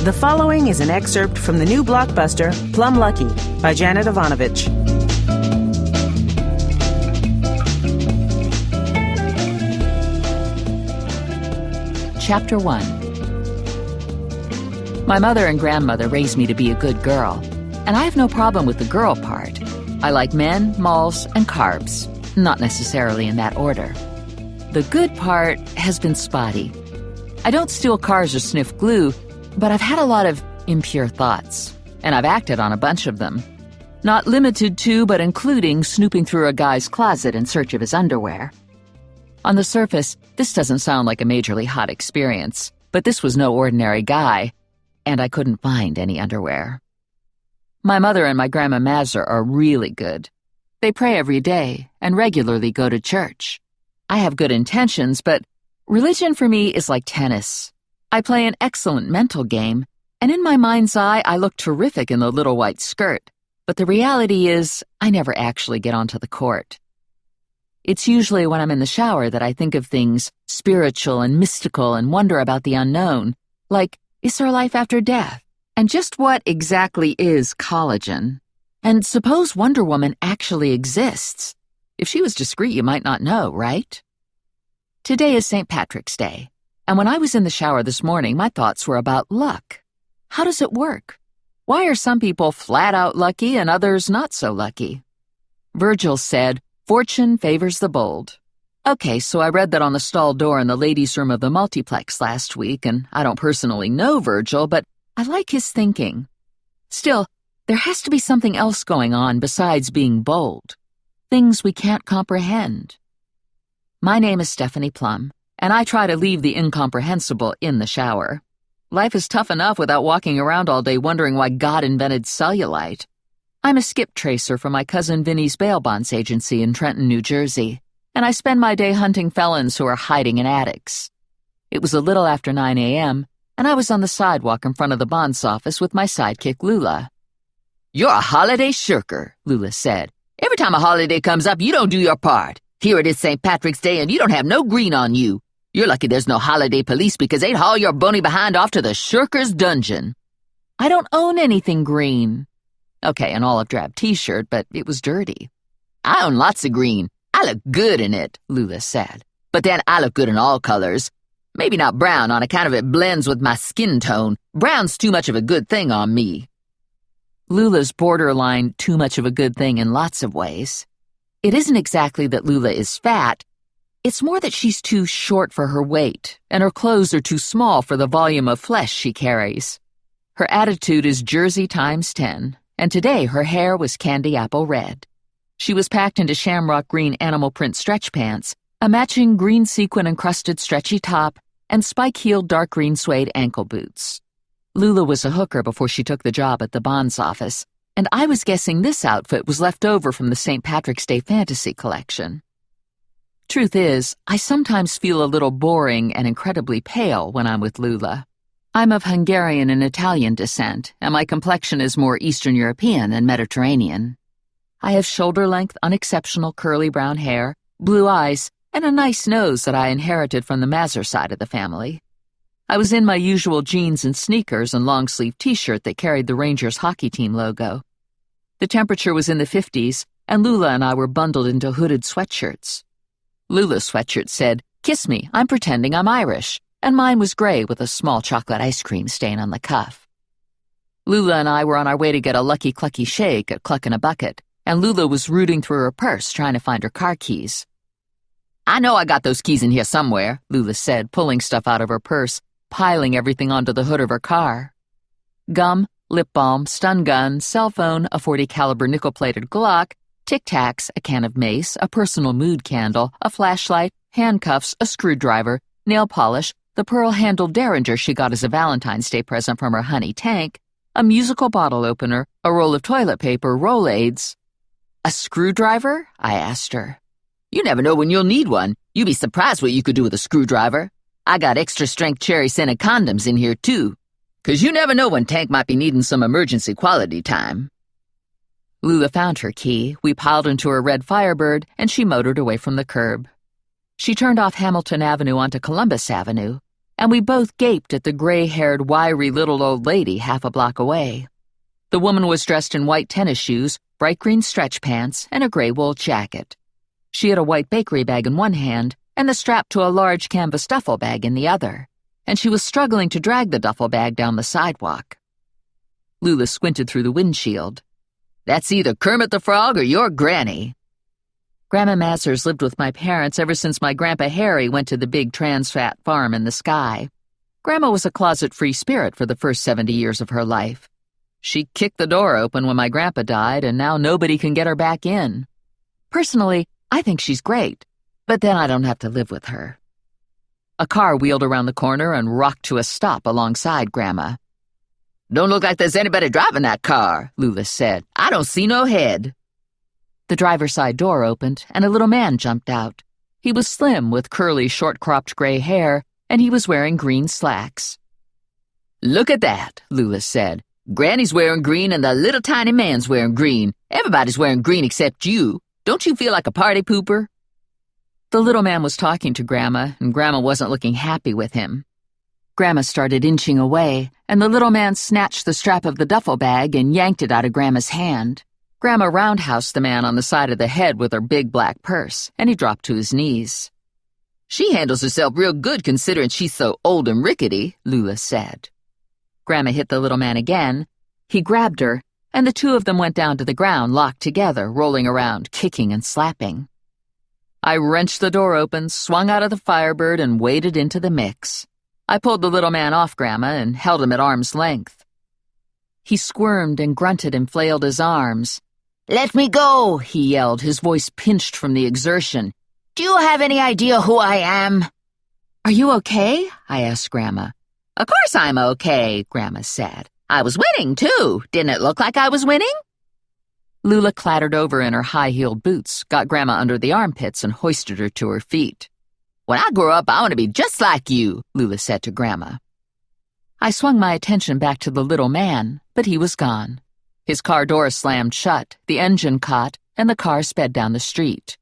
The following is an excerpt from the new blockbuster, Plum Lucky, by Janet Evanovich. Chapter 1. My mother and grandmother raised me to be a good girl, and I have no problem with the girl part. I like men, malls, and carbs, not necessarily in that order. The good part has been spotty. I don't steal cars or sniff glue, but I've had a lot of impure thoughts, and I've acted on a bunch of them. Not limited to, but including snooping through a guy's closet in search of his underwear. On the surface, this doesn't sound like a majorly hot experience, but this was no ordinary guy, and I couldn't find any underwear. My mother and my Grandma Mazur are really good. They pray every day and regularly go to church. I have good intentions, but religion for me is like tennis. I play an excellent mental game, and in my mind's eye, I look terrific in the little white skirt. But the reality is, I never actually get onto the court. It's usually when I'm in the shower that I think of things spiritual and mystical and wonder about the unknown, like, is there life after death? And just what exactly is collagen? And suppose Wonder Woman actually exists? If she was discreet, you might not know, right? Today is St. Patrick's Day. And when I was in the shower this morning, my thoughts were about luck. How does it work? Why are some people flat out lucky and others not so lucky? Virgil said, "Fortune favors the bold." Okay, so I read that on the stall door in the ladies' room of the multiplex last week, and I don't personally know Virgil, but I like his thinking. Still, there has to be something else going on besides being bold. Things we can't comprehend. My name is Stephanie Plum, and I try to leave the incomprehensible in the shower. Life is tough enough without walking around all day wondering why God invented cellulite. I'm a skip tracer for my cousin Vinny's bail bonds agency in Trenton, New Jersey, and I spend my day hunting felons who are hiding in attics. It was a little after 9 a.m., and I was on the sidewalk in front of the bonds office with my sidekick Lula. "You're a holiday shirker," Lula said. "Every time a holiday comes up, you don't do your part. Here it is St. Patrick's Day, and you don't have no green on you. You're lucky there's no holiday police because they'd haul your bony behind off to the shirker's dungeon." "I don't own anything green." Okay, an olive drab t-shirt, but it was dirty. "I own lots of green. I look good in it," Lula said. "But then I look good in all colors. Maybe not brown on account of it blends with my skin tone. Brown's too much of a good thing on me." Lula's borderline too much of a good thing in lots of ways. It isn't exactly that Lula is fat. It's more that she's too short for her weight, and her clothes are too small for the volume of flesh she carries. Her attitude is Jersey times 10, and today her hair was candy apple red. She was packed into shamrock green animal print stretch pants, a matching green sequin-encrusted stretchy top, and spike-heeled dark green suede ankle boots. Lula was a hooker before she took the job at the bonds office, and I was guessing this outfit was left over from the St. Patrick's Day fantasy collection. Truth is, I sometimes feel a little boring and incredibly pale when I'm with Lula. I'm of Hungarian and Italian descent, and my complexion is more Eastern European than Mediterranean. I have shoulder-length, unexceptional curly brown hair, blue eyes, and a nice nose that I inherited from the Mazur side of the family. I was in my usual jeans and sneakers and long-sleeve t-shirt that carried the Rangers hockey team logo. The temperature was in the 50s, and Lula and I were bundled into hooded sweatshirts. Lula's sweatshirt said, "Kiss me, I'm pretending I'm Irish," and mine was gray with a small chocolate ice cream stain on the cuff. Lula and I were on our way to get a Lucky Clucky shake at Cluck in a Bucket, and Lula was rooting through her purse trying to find her car keys. "I know I got those keys in here somewhere," Lula said, pulling stuff out of her purse, piling everything onto the hood of her car. Gum, lip balm, stun gun, cell phone, a .40 caliber nickel-plated Glock, Tic Tacs, a can of mace, a personal mood candle, a flashlight, handcuffs, a screwdriver, nail polish, the pearl-handled Derringer she got as a Valentine's Day present from her honey Tank, a musical bottle opener, a roll of toilet paper, Rolaids. "A screwdriver?" I asked her. "You never know when you'll need one. You'd be surprised what you could do with a screwdriver. I got extra-strength cherry-scented condoms in here, too. 'Cause you never know when Tank might be needing some emergency quality time." Lula found her key, we piled into her red Firebird, and she motored away from the curb. She turned off Hamilton Avenue onto Columbus Avenue. and we both gaped at the gray-haired, wiry little old lady half a block away. The woman was dressed in white tennis shoes, bright green stretch pants, and a gray wool jacket. She had a white bakery bag in one hand and the strap to a large canvas duffel bag in the other, and she was struggling to drag the duffel bag down the sidewalk. Lula squinted through the windshield. "That's either Kermit the Frog or your granny." Grandma Mazur's lived with my parents ever since my Grandpa Harry went to the big trans-fat farm in the sky. Grandma was a closet-free spirit for the first 70 years of her life. She kicked the door open when my grandpa died, and now nobody can get her back in. Personally, I think she's great, but then I don't have to live with her. A car wheeled around the corner and rocked to a stop alongside Grandma. "Don't look like there's anybody driving that car," Lula said. "I don't see no head." The driver's side door opened, and a little man jumped out. He was slim with curly, short-cropped gray hair, and he was wearing green slacks. "Look at that," Lula said. "Granny's wearing green and the little tiny man's wearing green. Everybody's wearing green except you. Don't you feel like a party pooper?" The little man was talking to Grandma, and Grandma wasn't looking happy with him. Grandma started inching away, and the little man snatched the strap of the duffel bag and yanked it out of Grandma's hand. Grandma roundhoused the man on the side of the head with her big black purse, and he dropped to his knees. "She handles herself real good considering she's so old and rickety," Lula said. Grandma hit the little man again. He grabbed her, and the two of them went down to the ground, locked together, rolling around, kicking and slapping. I wrenched the door open, swung out of the Firebird, and waded into the mix. I pulled the little man off Grandma and held him at arm's length. He squirmed and grunted and flailed his arms. "Let me go," he yelled, his voice pinched from the exertion. "Do you have any idea who I am?" "Are you okay?" I asked Grandma. "Of course I'm okay," Grandma said. "I was winning, too. Didn't it look like I was winning?" Lula clattered over in her high-heeled boots, got Grandma under the armpits, and hoisted her to her feet. "When I grow up, I want to be just like you," Lula said to Grandma. I swung my attention back to the little man, but he was gone. His car door slammed shut, the engine caught, and the car sped down the street.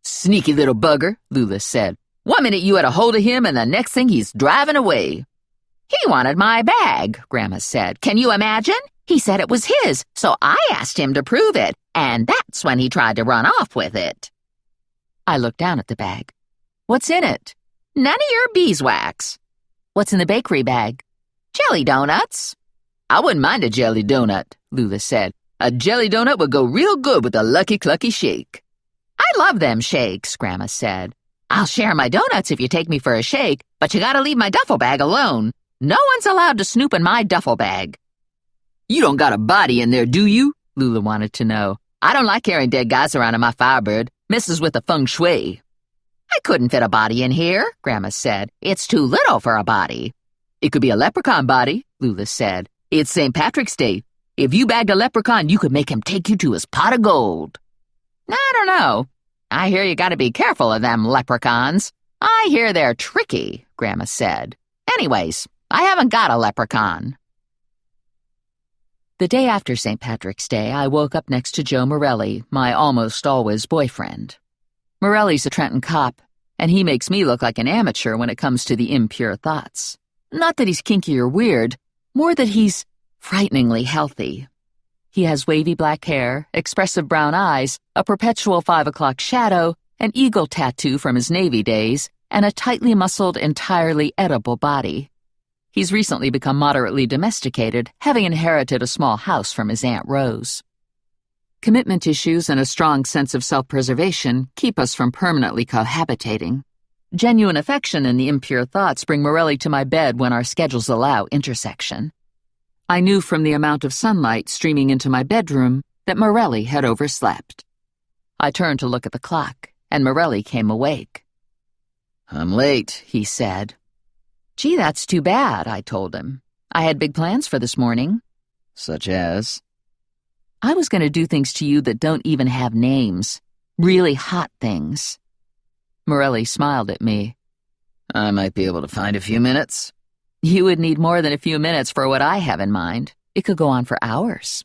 "Sneaky little bugger," Lula said. "One minute you had a hold of him, and the next thing he's driving away." "He wanted my bag," Grandma said. "Can you imagine? He said it was his, so I asked him to prove it, and that's when he tried to run off with it." I looked down at the bag. "What's in it?" "None of your beeswax." "What's in the bakery bag?" "Jelly donuts." "I wouldn't mind a jelly donut," Lula said. "A jelly donut would go real good with a Lucky Clucky shake." "I love them shakes," Grandma said. "I'll share my donuts if you take me for a shake, but you gotta leave my duffel bag alone. No one's allowed to snoop in my duffel bag." "You don't got a body in there, do you?" Lula wanted to know. "I don't like carrying dead guys around in my Firebird. Messes with the feng shui." "I couldn't fit a body in here," Grandma said. "It's too little for a body." "It could be a leprechaun body," Lula said. "It's St. Patrick's Day. If you bagged a leprechaun, you could make him take you to his pot of gold." "I don't know. I hear you gotta be careful of them leprechauns. I hear they're tricky," Grandma said. "Anyways, I haven't got a leprechaun." The day after St. Patrick's Day, I woke up next to Joe Morelli, my almost always boyfriend. Morelli's a Trenton cop, and he makes me look like an amateur when it comes to the impure thoughts. Not that he's kinky or weird, more that he's frighteningly healthy. He has wavy black hair, expressive brown eyes, a perpetual 5 o'clock shadow, an eagle tattoo from his Navy days, and a tightly muscled, entirely edible body. He's recently become moderately domesticated, having inherited a small house from his Aunt Rose. Commitment issues and a strong sense of self-preservation keep us from permanently cohabitating. Genuine affection and the impure thoughts bring Morelli to my bed when our schedules allow intersection. I knew from the amount of sunlight streaming into my bedroom that Morelli had overslept. I turned to look at the clock, and Morelli came awake. "I'm late," he said. "Gee, that's too bad," I told him. "I had big plans for this morning." "Such as?" "I was going to do things to you that don't even have names. Really hot things." Morelli smiled at me. "I might be able to find a few minutes." "You would need more than a few minutes for what I have in mind. It could go on for hours."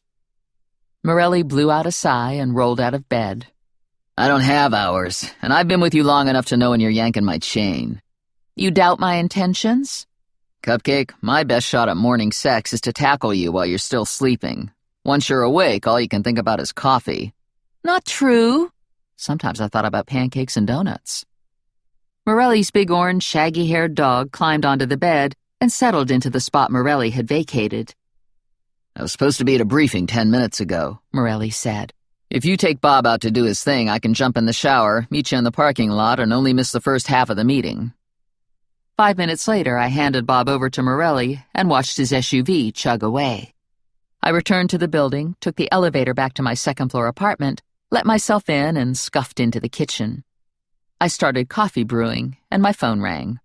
Morelli blew out a sigh and rolled out of bed. "I don't have hours, and I've been with you long enough to know when you're yanking my chain." You doubt my intentions? Cupcake, my best shot at morning sex is to tackle you while you're still sleeping. Once you're awake, all you can think about is coffee. Not true. Sometimes I thought about pancakes and donuts. Morelli's big orange, shaggy-haired dog climbed onto the bed and settled into the spot Morelli had vacated. I was supposed to be at a briefing 10 minutes ago, Morelli said. If you take Bob out to do his thing, I can jump in the shower, meet you in the parking lot, and only miss the first half of the meeting. 5 minutes later, I handed Bob over to Morelli and watched his SUV chug away. I returned to the building, took the elevator back to my second-floor apartment, let myself in, and scuffed into the kitchen. I started coffee brewing, and my phone rang.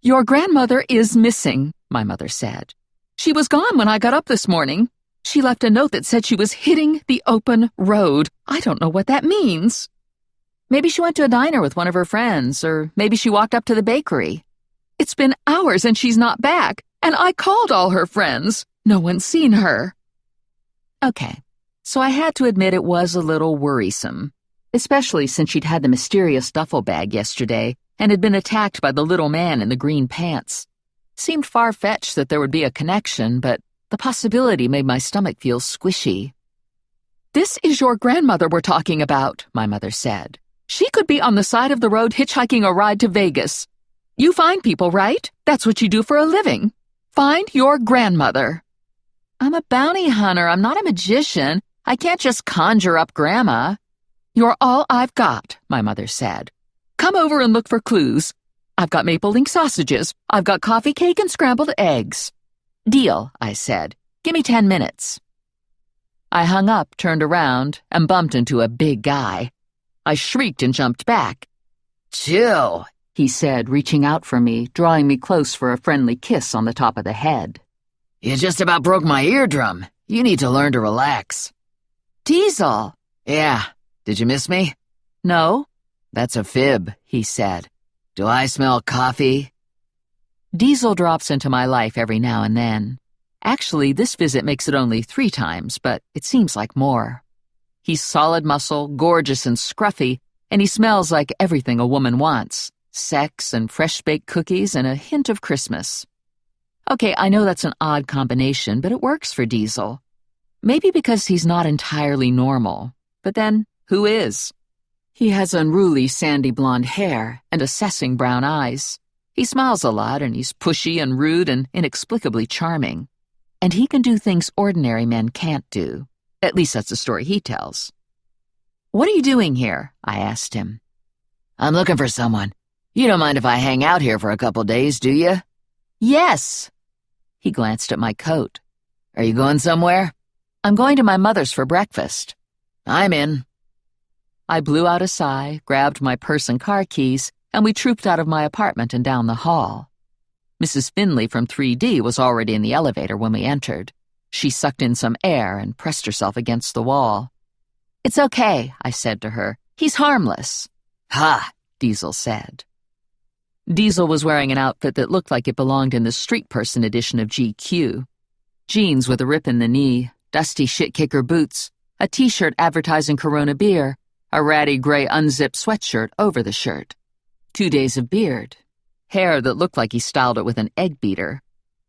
"Your grandmother is missing," my mother said. "She was gone when I got up this morning. She left a note that said she was hitting the open road. I don't know what that means." "Maybe she went to a diner with one of her friends, or maybe she walked up to the bakery." "It's been hours and she's not back, and I called all her friends. No one's seen her." Okay, so I had to admit it was a little worrisome, especially since she'd had the mysterious duffel bag yesterday and had been attacked by the little man in the green pants. Seemed far-fetched that there would be a connection, but the possibility made my stomach feel squishy. "This is your grandmother we're talking about," my mother said. "She could be on the side of the road hitchhiking a ride to Vegas. You find people, right? That's what you do for a living. Find your grandmother." "I'm a bounty hunter. I'm not a magician. I can't just conjure up Grandma." "You're all I've got," my mother said. "Come over and look for clues. I've got maple leaf sausages. I've got coffee cake and scrambled eggs." "Deal," I said. "Give me 10 minutes." I hung up, turned around, and bumped into a big guy. I shrieked and jumped back. "Chill," he said, reaching out for me, drawing me close for a friendly kiss on the top of the head. "You just about broke my eardrum. You need to learn to relax." "Diesel." "Yeah. Did you miss me?" "No." "That's a fib," he said. "Do I smell coffee?" Diesel drops into my life every now and then. Actually, this visit makes it only 3 times, but it seems like more. He's solid muscle, gorgeous and scruffy, and he smells like everything a woman wants: sex and fresh-baked cookies and a hint of Christmas. Okay, I know that's an odd combination, but it works for Diesel. Maybe because he's not entirely normal. But then, who is? He has unruly sandy blonde hair and assessing brown eyes. He smiles a lot, and he's pushy and rude and inexplicably charming. And he can do things ordinary men can't do. At least that's the story he tells. "What are you doing here?" I asked him. "I'm looking for someone. You don't mind if I hang out here for a couple days, do you?" "Yes." He glanced at my coat. "Are you going somewhere?" "I'm going to my mother's for breakfast." "I'm in." I blew out a sigh, grabbed my purse and car keys, and we trooped out of my apartment and down the hall. Mrs. Finley from 3D was already in the elevator when we entered. She sucked in some air and pressed herself against the wall. "It's okay," I said to her. "He's harmless." "Ha," Diesel said. Diesel was wearing an outfit that looked like it belonged in the street person edition of GQ. Jeans with a rip in the knee, dusty shit-kicker boots, a t-shirt advertising Corona beer, a ratty gray unzipped sweatshirt over the shirt. 2 days of beard. Hair that looked like he styled it with an egg beater.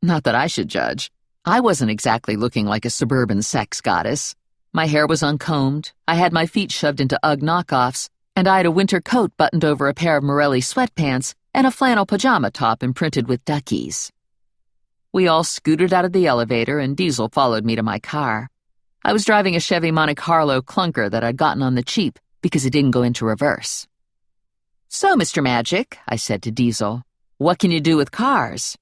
Not that I should judge. I wasn't exactly looking like a suburban sex goddess. My hair was uncombed, I had my feet shoved into Ugg knockoffs, and I had a winter coat buttoned over a pair of Morelli sweatpants and a flannel pajama top imprinted with duckies. We all scooted out of the elevator, and Diesel followed me to my car. I was driving a Chevy Monte Carlo clunker that I'd gotten on the cheap because it didn't go into reverse. "So, Mr. Magic," I said to Diesel, "what can you do with cars?"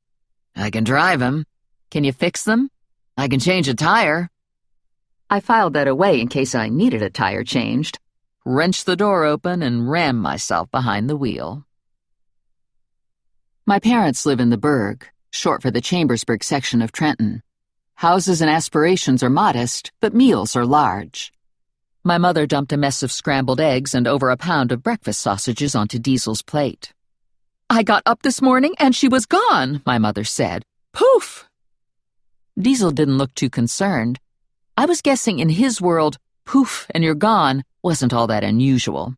"I can drive them." "Can you fix them?" "I can change a tire." I filed that away in case I needed a tire changed, wrenched the door open, and rammed myself behind the wheel. My parents live in the Burg, short for the Chambersburg section of Trenton. Houses and aspirations are modest, but meals are large. My mother dumped a mess of scrambled eggs and over a pound of breakfast sausages onto Diesel's plate. "I got up this morning and she was gone," my mother said. "Poof!" Diesel didn't look too concerned. I was guessing in his world, poof and you're gone wasn't all that unusual.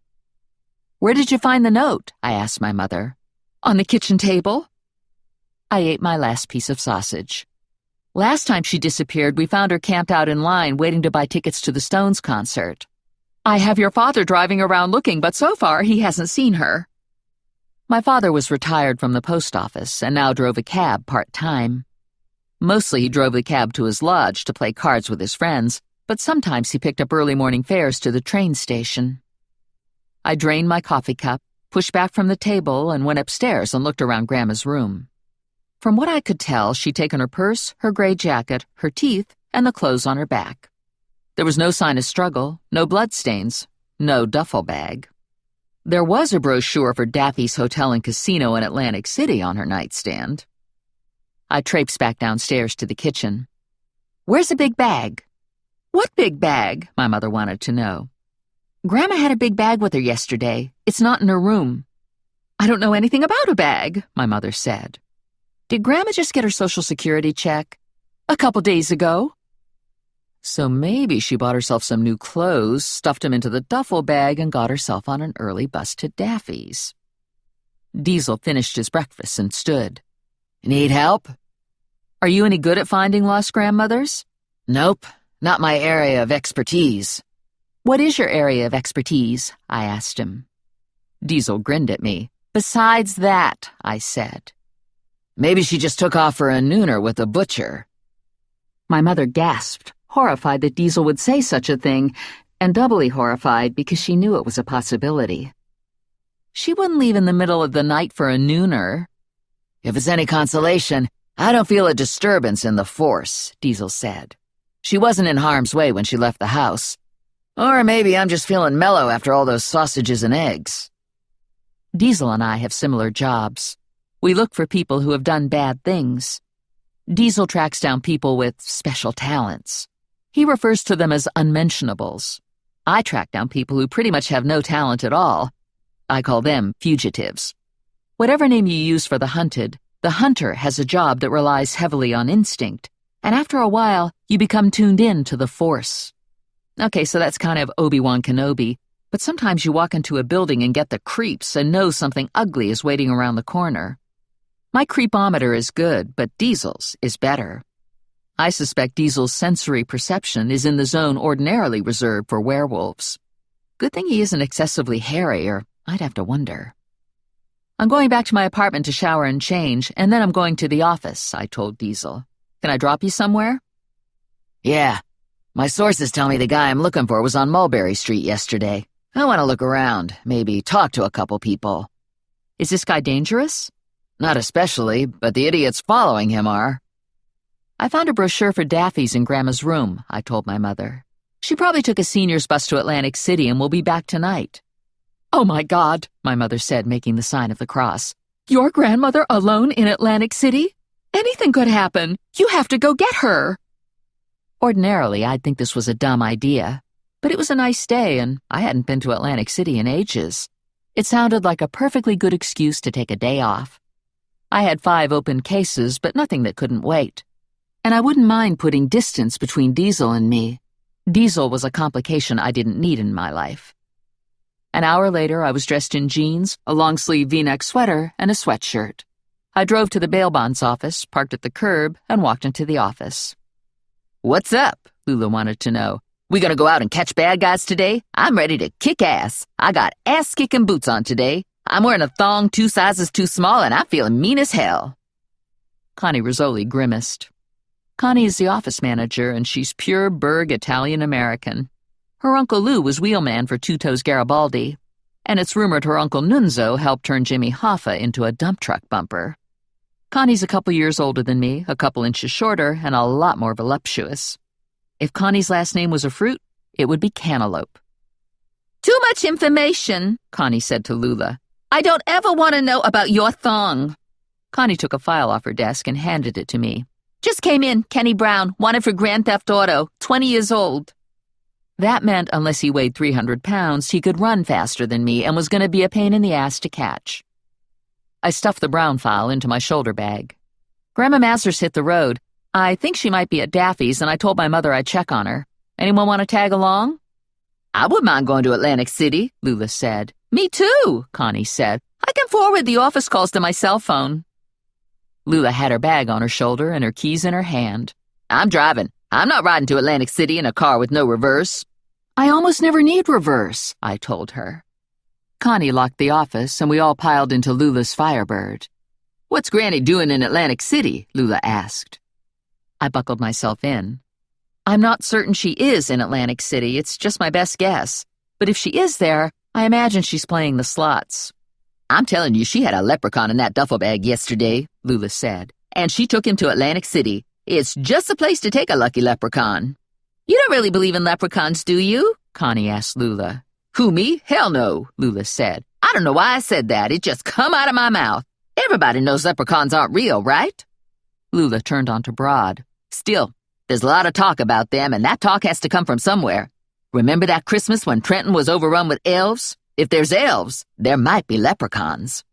"Where did you find the note?" I asked my mother. On the kitchen table? I ate my last piece of sausage. Last time she disappeared, we found her camped out in line waiting to buy tickets to the Stones concert. I have your father driving around looking, but so far he hasn't seen her. My father was retired from the post office and now drove a cab part-time. Mostly he drove the cab to his lodge to play cards with his friends, but sometimes he picked up early morning fares to the train station. I drained my coffee cup, pushed back from the table, and went upstairs and looked around Grandma's room. From what I could tell, she'd taken her purse, her gray jacket, her teeth, and the clothes on her back. There was no sign of struggle, no bloodstains, no duffel bag. There was a brochure for Daffy's Hotel and Casino in Atlantic City on her nightstand. I traipsed back downstairs to the kitchen. "Where's the big bag?" "What big bag?" my mother wanted to know. "Grandma had a big bag with her yesterday. It's not in her room." "I don't know anything about a bag," my mother said. "Did Grandma just get her Social Security check?" "A couple days ago." So maybe she bought herself some new clothes, stuffed them into the duffel bag, and got herself on an early bus to Daffy's. Diesel finished his breakfast and stood. "Need help?" "Are you any good at finding lost grandmothers?" "Nope, not my area of expertise." "What is your area of expertise?" I asked him. Diesel grinned at me. "Besides that," I said. "Maybe she just took off for a nooner with a butcher." My mother gasped, horrified that Diesel would say such a thing, and doubly horrified because she knew it was a possibility. "She wouldn't leave in the middle of the night for a nooner." "If it's any consolation, I don't feel a disturbance in the force," Diesel said. "She wasn't in harm's way when she left the house. Or maybe I'm just feeling mellow after all those sausages and eggs." Diesel and I have similar jobs. We look for people who have done bad things. Diesel tracks down people with special talents. He refers to them as unmentionables. I track down people who pretty much have no talent at all. I call them fugitives. Whatever name you use for the hunter has a job that relies heavily on instinct, and after a while, you become tuned in to the Force. Okay, so that's kind of Obi-Wan Kenobi, but sometimes you walk into a building and get the creeps and know something ugly is waiting around the corner. My creepometer is good, but Diesel's is better. I suspect Diesel's sensory perception is in the zone ordinarily reserved for werewolves. Good thing he isn't excessively hairy, or I'd have to wonder. "I'm going back to my apartment to shower and change, and then I'm going to the office," I told Diesel. "Can I drop you somewhere?" "Yeah. My sources tell me the guy I'm looking for was on Mulberry Street yesterday. I want to look around, maybe talk to a couple people." "Is this guy dangerous?" "Not especially, but the idiots following him are." "I found a brochure for Daffy's in Grandma's room," I told my mother. "She probably took a senior's bus to Atlantic City and will be back tonight." "Oh my God," my mother said, making the sign of the cross. "Your grandmother alone in Atlantic City? Anything could happen. You have to go get her." Ordinarily, I'd think this was a dumb idea, but it was a nice day and I hadn't been to Atlantic City in ages. It sounded like a perfectly good excuse to take a day off. I had 5 open cases, but nothing that couldn't wait. And I wouldn't mind putting distance between Diesel and me. Diesel was a complication I didn't need in my life. An hour later, I was dressed in jeans, a long-sleeve V-neck sweater, and a sweatshirt. I drove to the bail bonds office, parked at the curb, and walked into the office. "What's up?" Lula wanted to know. "We gonna go out and catch bad guys today? I'm ready to kick ass. I got ass-kicking boots on today. I'm wearing a thong 2 sizes too small, and I'm feeling mean as hell." Connie Rizzoli grimaced. Connie is the office manager, and she's pure burg Italian-American. Her Uncle Lou was wheelman for Two Toes Garibaldi, and it's rumored her Uncle Nunzo helped turn Jimmy Hoffa into a dump truck bumper. Connie's a couple years older than me, a couple inches shorter, and a lot more voluptuous. If Connie's last name was a fruit, it would be cantaloupe. "Too much information," Connie said to Lula. "I don't ever want to know about your thong." Connie took a file off her desk and handed it to me. "Just came in, Kenny Brown, wanted for Grand Theft Auto, 20 years old." That meant unless he weighed 300 pounds, he could run faster than me and was going to be a pain in the ass to catch. I stuffed the Brown file into my shoulder bag. Grandma Mazur's hit the road. I think she might be at Daffy's, and I told my mother I'd check on her. Anyone want to tag along? "I wouldn't mind going to Atlantic City," Lula said. "Me too," Connie said. "I can forward, the office calls to my cell phone." Lula had her bag on her shoulder and her keys in her hand. "I'm driving. I'm not riding to Atlantic City in a car with no reverse." "I almost never need reverse," I told her. Connie locked the office, and we all piled into Lula's Firebird. "What's Granny doing in Atlantic City?" Lula asked. I buckled myself in. "I'm not certain she is in Atlantic City. It's just my best guess. But if she is there, I imagine she's playing the slots." "I'm telling you, she had a leprechaun in that duffel bag yesterday," Lula said. "And she took him to Atlantic City. It's just the place to take a lucky leprechaun." "You don't really believe in leprechauns, do you?" Connie asked Lula. "Who, me? Hell no," Lula said. "I don't know why I said that. It just come out of my mouth. Everybody knows leprechauns aren't real, right?" Lula turned onto Broad. "Still, there's a lot of talk about them, and that talk has to come from somewhere. Remember that Christmas when Trenton was overrun with elves? If there's elves, there might be leprechauns."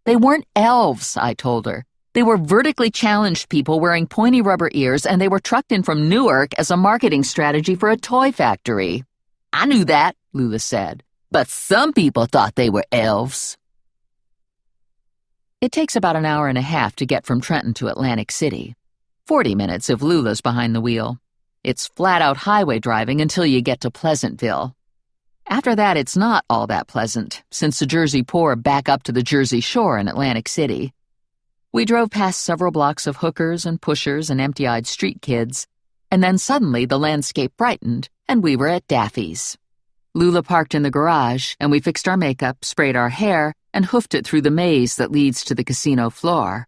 "They weren't elves," I told her. "They were vertically challenged people wearing pointy rubber ears, and they were trucked in from Newark as a marketing strategy for a toy factory." "I knew that," Lula said. "But some people thought they were elves." It takes about an hour and a half to get from Trenton to Atlantic City. 40 minutes if Lula's behind the wheel. It's flat-out highway driving until you get to Pleasantville. After that, it's not all that pleasant, since the Jersey pour back up to the Jersey Shore in Atlantic City. We drove past several blocks of hookers and pushers and empty-eyed street kids, and then suddenly the landscape brightened, and we were at Daffy's. Lula parked in the garage, and we fixed our makeup, sprayed our hair, and hoofed it through the maze that leads to the casino floor.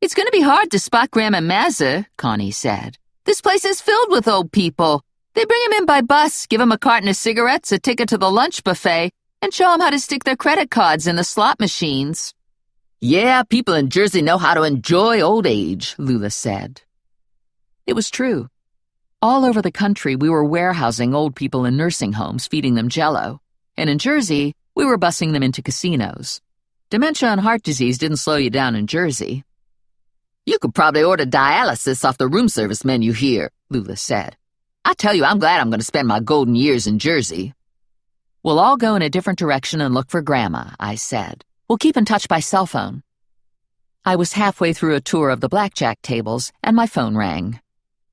"It's going to be hard to spot Grandma Mazur," Connie said. "This place is filled with old people. They bring 'em in by bus, give 'em a carton of cigarettes, a ticket to the lunch buffet, and show 'em how to stick their credit cards in the slot machines." "Yeah, people in Jersey know how to enjoy old age," Lula said. It was true. All over the country, we were warehousing old people in nursing homes, feeding them Jell-O. And in Jersey, we were busing them into casinos. Dementia and heart disease didn't slow you down in Jersey. "You could probably order dialysis off the room service menu here," Lula said. "I tell you, I'm glad I'm going to spend my golden years in Jersey." "We'll all go in a different direction and look for Grandma," I said. "We'll keep in touch by cell phone." I was halfway through a tour of the blackjack tables, and my phone rang.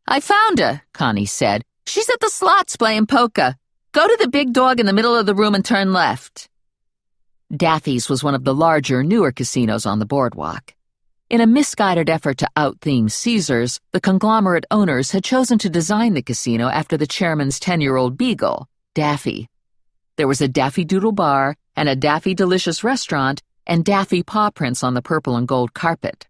"I found her," Connie said. "She's at the slots playing poker. Go to the big dog in the middle of the room and turn left." Daffy's was one of the larger, newer casinos on the boardwalk. In a misguided effort to out-theme Caesars, the conglomerate owners had chosen to design the casino after the chairman's 10-year-old beagle, Daffy. There was a Daffy Doodle bar and a Daffy Delicious restaurant and Daffy paw prints on the purple and gold carpet.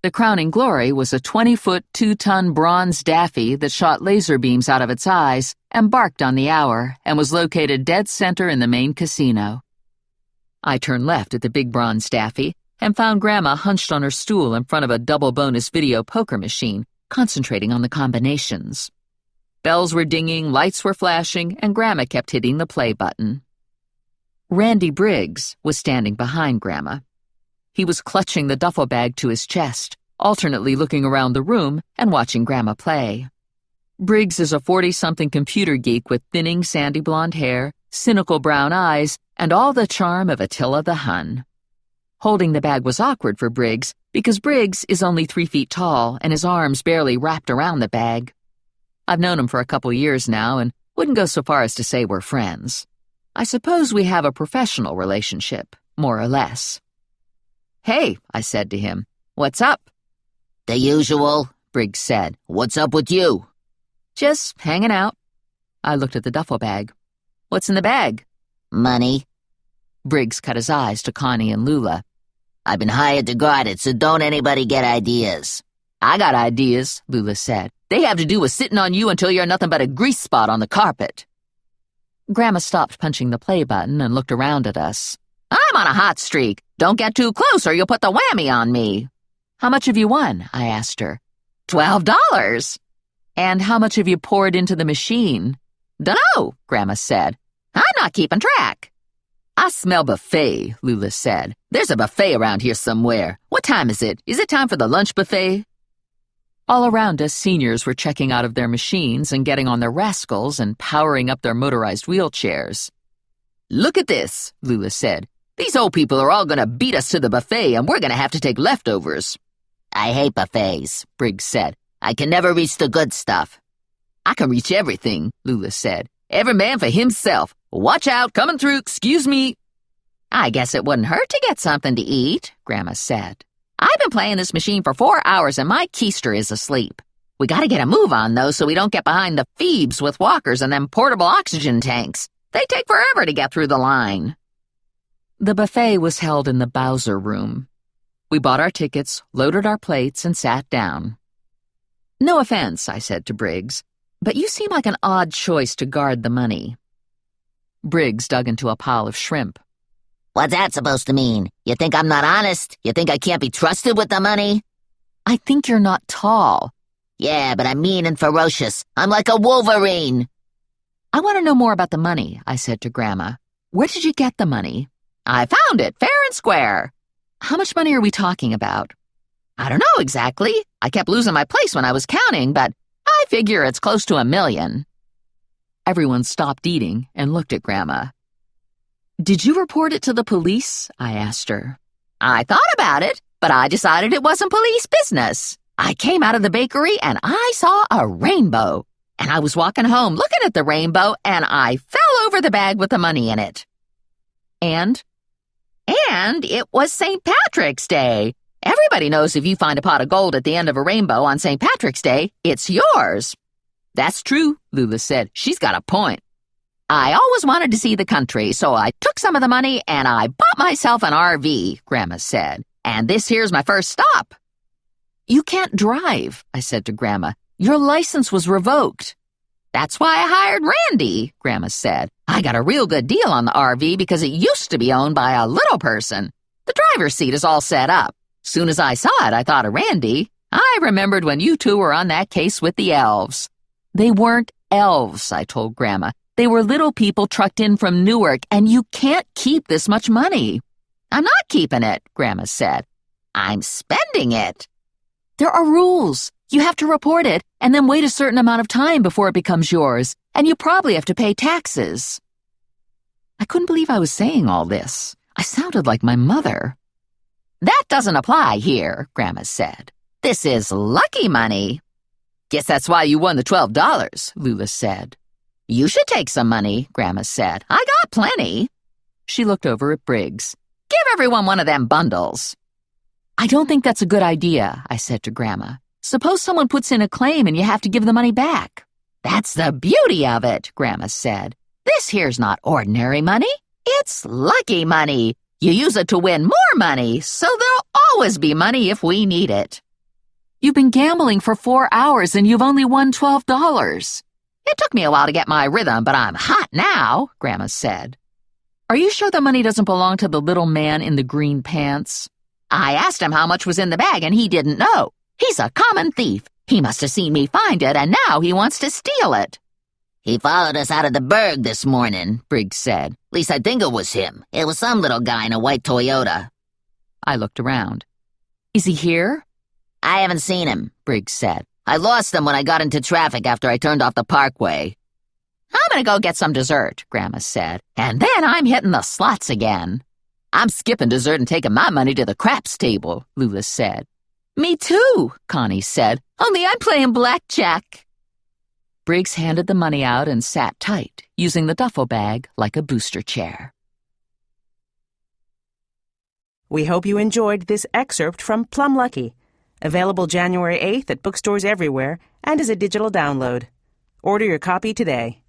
The crowning glory was a 20-foot, 2-ton bronze Daffy that shot laser beams out of its eyes and barked on the hour and was located dead center in the main casino. I turned left at the big bronze Daffy and found Grandma hunched on her stool in front of a double bonus video poker machine, concentrating on the combinations. Bells were dinging, lights were flashing, and Grandma kept hitting the play button. Randy Briggs was standing behind Grandma. He was clutching the duffel bag to his chest, alternately looking around the room and watching Grandma play. Briggs is a 40-something computer geek with thinning sandy blonde hair, cynical brown eyes, and all the charm of Attila the Hun. Holding the bag was awkward for Briggs because Briggs is only 3 feet tall and his arms barely wrapped around the bag. I've known him for a couple years now and wouldn't go so far as to say we're friends. I suppose we have a professional relationship, more or less. "Hey," I said to him, "what's up?" "The usual," Briggs said. "What's up with you?" "Just hanging out." I looked at the duffel bag. "What's in the bag?" "Money." Briggs cut his eyes to Connie and Lula. "I've been hired to guard it, so don't anybody get ideas." "I got ideas," Lula said. "They have to do with sitting on you until you're nothing but a grease spot on the carpet." Grandma stopped punching the play button and looked around at us. "I'm on a hot streak. Don't get too close or you'll put the whammy on me." "How much have you won?" I asked her. $12. "And how much have you poured into the machine?" "Dunno," Grandma said. "I'm not keeping track." "I smell buffet," Lula said. "There's a buffet around here somewhere. What time is it? Is it time for the lunch buffet?" All around us, seniors were checking out of their machines and getting on their rascals and powering up their motorized wheelchairs. "Look at this," Lula said. These old people are all going to beat us to the buffet, and we're going to have to take leftovers." "I hate buffets," Briggs said. "I can never reach the good stuff." "I can reach everything," Lula said. "Every man for himself. Watch out, coming through, excuse me." "I guess it wouldn't hurt to get something to eat," Grandma said. "I've been playing this machine for 4 hours and my keister is asleep. We gotta get a move on, though, so we don't get behind the Phoebes with walkers and them portable oxygen tanks. They take forever to get through the line." The buffet was held in the Bowser room. We bought our tickets, loaded our plates, and sat down. "No offense," I said to Briggs, "but you seem like an odd choice to guard the money." Briggs dug into a pile of shrimp. "What's that supposed to mean? You think I'm not honest? You think I can't be trusted with the money?" "I think you're not tall." "Yeah, but I'm mean and ferocious. I'm like a wolverine." "I want to know more about the money," I said to Grandma. "Where did you get the money?" "I found it, fair and square." "How much money are we talking about?" "I don't know exactly. I kept losing my place when I was counting, but I figure it's close to $1 million. Everyone stopped eating and looked at Grandma. "Did you report it to the police?" I asked her. "I thought about it, but I decided it wasn't police business. I came out of the bakery and I saw a rainbow. And I was walking home looking at the rainbow and I fell over the bag with the money in it." "And?" "And it was St. Patrick's Day. Everybody knows if you find a pot of gold at the end of a rainbow on St. Patrick's Day, it's yours." "That's true," Lula said. "She's got a point. I always wanted to see the country, so I took some of the money and I bought myself an RV," Grandma said. "And this here's my first stop." "You can't drive," I said to Grandma. "Your license was revoked." "That's why I hired Randy," Grandma said. "I got a real good deal on the RV because it used to be owned by a little person. The driver's seat is all set up. Soon as I saw it, I thought of Randy. I remembered when you two were on that case with the elves." "They weren't elves," I told Grandma. "They were little people trucked in from Newark, and you can't keep this much money." "I'm not keeping it," Grandma said. "I'm spending it." "There are rules. You have to report it, and then wait a certain amount of time before it becomes yours, and you probably have to pay taxes." I couldn't believe I was saying all this. I sounded like my mother. "That doesn't apply here," Grandma said. "This is lucky money." "Guess that's why you won the $12, Lula said. "You should take some money," Grandma said. "I got plenty." She looked over at Briggs. "Give everyone one of them bundles." "I don't think that's a good idea," I said to Grandma. "Suppose someone puts in a claim and you have to give the money back." "That's the beauty of it," Grandma said. "This here's not ordinary money. It's lucky money. You use it to win more money, so there'll always be money if we need it." "You've been gambling for 4 hours and you've only won $12. "It took me a while to get my rhythm, but I'm hot now," Grandma said. "Are you sure the money doesn't belong to the little man in the green pants?" "I asked him how much was in the bag and he didn't know. He's a common thief. He must have seen me find it and now he wants to steal it." "He followed us out of the burg this morning," Briggs said. "At least I think it was him. It was some little guy in a white Toyota." I looked around. "Is he here?" "I haven't seen him," Briggs said. "I lost him when I got into traffic after I turned off the parkway." "I'm gonna go get some dessert," Grandma said. "And then I'm hitting the slots again." "I'm skipping dessert and taking my money to the craps table," Lula said. "Me too," Connie said. "Only I'm playing blackjack." Briggs handed the money out and sat tight, using the duffel bag like a booster chair. We hope you enjoyed this excerpt from Plum Lucky, available January 8th at bookstores everywhere and as a digital download. Order your copy today.